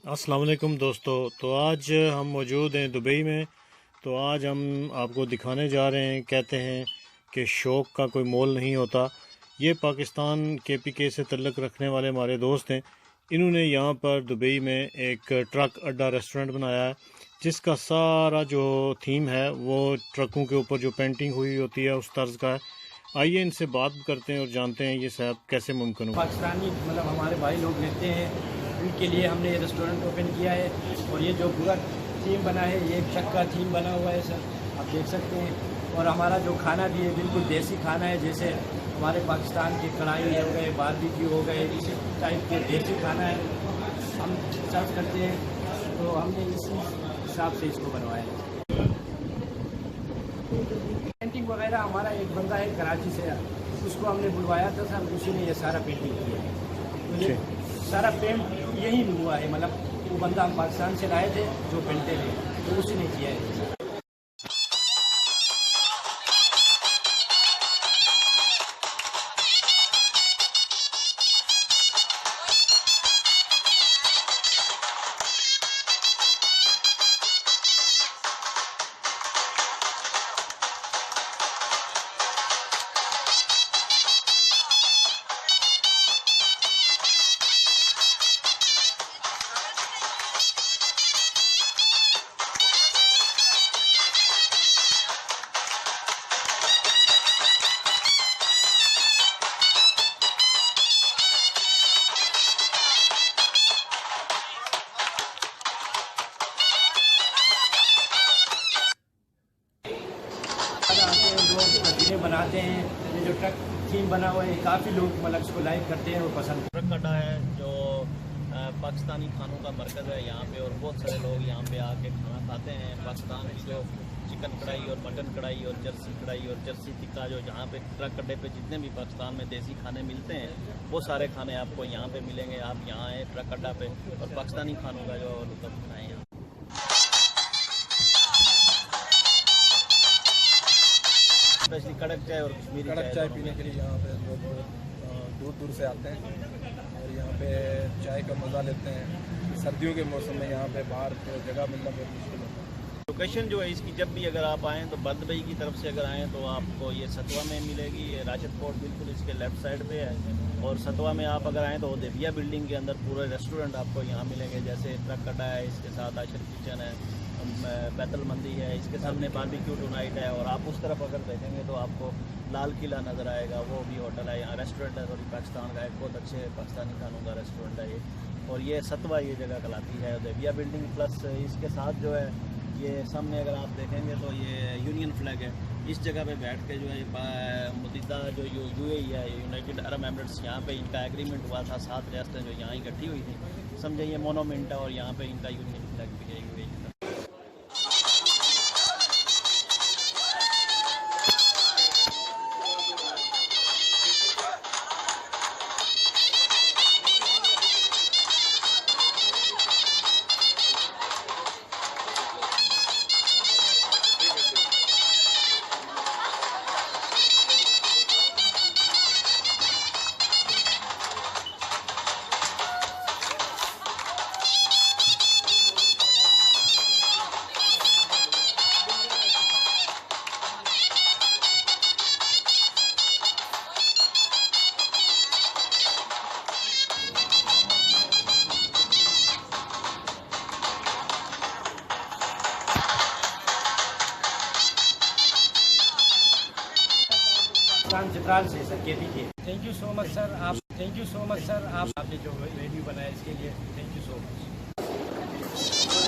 अस्सलाम वालेकुम दोस्तों। तो आज हम मौजूद हैं दुबई में। तो आज हम आपको दिखाने जा रहे हैं, कहते हैं कि शौक़ का कोई मोल नहीं होता। ये पाकिस्तान KPK से तल्लुक़ रखने वाले हमारे दोस्त हैं। इन्होंने यहाँ पर दुबई में एक ट्रक अड्डा रेस्टोरेंट बनाया है, जिसका सारा जो थीम है वो ट्रकों के ऊपर जो पेंटिंग हुई होती है उस तर्ज का है। आइए इनसे बात करते हैं और जानते हैं ये साहब कैसे मुमकिन हुआ। पाकिस्तानी हमारे भाई लोग रहते हैं, उनके लिए हमने ये रेस्टोरेंट ओपन किया है। और ये जो पूरा थीम बना है, ये एक ट्रक का थीम बना हुआ है सर, आप देख सकते हैं। और हमारा जो खाना भी है बिल्कुल देसी खाना है, जैसे हमारे पाकिस्तान के कढ़ाई हो गए, बारबेक्यू हो गए, इस टाइप के देसी खाना है हम सर्व करते हैं। तो हमने इस हिसाब से इसको बनवाया है। पेंटिंग वगैरह हमारा एक बंदा है कराची से, उसको हमने बुलवाया था सर, उसी ने ये सारा पेंटिंग किया है। तो ये सारा पेंट यही हुआ है, मतलब वो बंदा हम पाकिस्तान से लाए थे जो पेंटर है, तो उसी ने किया है। लोग मदीने बनाते हैं, ये जो ट्रक थीम बना हुआ है काफ़ी लोग मतलब इसको लाइक करते हैं और पसंद। ट्रक अड्डा है जो पाकिस्तानी खानों का मरकज़ है यहाँ पे, और बहुत सारे लोग यहाँ पे आके खाना खाते हैं। पाकिस्तान की जो चिकन कढ़ाई और मटन कढ़ाई और कढ़ाई और जर्सी टिक्का, जो जहाँ पे ट्रक अड्डे पे जितने भी पाकिस्तान में देसी खाने मिलते हैं वो सारे खाने आपको यहाँ पे मिलेंगे। आप यहाँ आए ट्रक अड्डा पे और पाकिस्तानी खानों का जो लुत्फ़ उठाएँ। यहाँ स्पेशली कड़क चाय और कश्मीरी चाय पीने के लिए यहाँ पे लोग दूर दूर से आते हैं और यहाँ पे चाय का मज़ा लेते हैं। सर्दियों के मौसम में यहाँ पे बाहर तो जगह मिलना बहुत मुश्किल होता है। लोकेशन जो है इसकी, जब भी अगर आप आएँ तो बदबई की तरफ से अगर आएँ तो आपको ये सतवा में मिलेगी। ये राशिद कोट बिल्कुल इसके लेफ़्ट साइड पे है। और सतवा में आप अगर आएँ तो देविया बिल्डिंग के अंदर पूरे रेस्टोरेंट आपको यहाँ मिलेंगे, जैसे ट्रक अड्डा है, इसके साथ आशर किचन है, बैतल मंदी है, इसके सामने बारबेक्यू टुनाइट है। और आप उस तरफ अगर देखेंगे तो आपको लाल किला नज़र आएगा, वो भी होटल है। यहाँ रेस्टोरेंट है रोटी पाकिस्तान का, एक बहुत अच्छे पाकिस्तानी खानों का रेस्टोरेंट है ये। और ये सतवा ये जगह कहलाती है देविया बिल्डिंग। प्लस इसके साथ जो है ये सामने अगर आप देखेंगे तो ये यूनियन फ्लैग है। इस जगह पे बैठ के जो है मुतहिदा जो UAE है, यूनाइटेड अरब एमिरेट्स, यहाँ पे इनका एग्रीमेंट हुआ था। 7 रियासतें जो यहाँ इकट्ठी हुई थी, समझे ये मोनोमेंट है। और यहाँ पे इनका यूनियन फ्लैग भी है UAE का। चित्राल से sir KPK। Thank you so much sir, आपने जो वीडियो बनाया इसके लिए थैंक यू सो मच।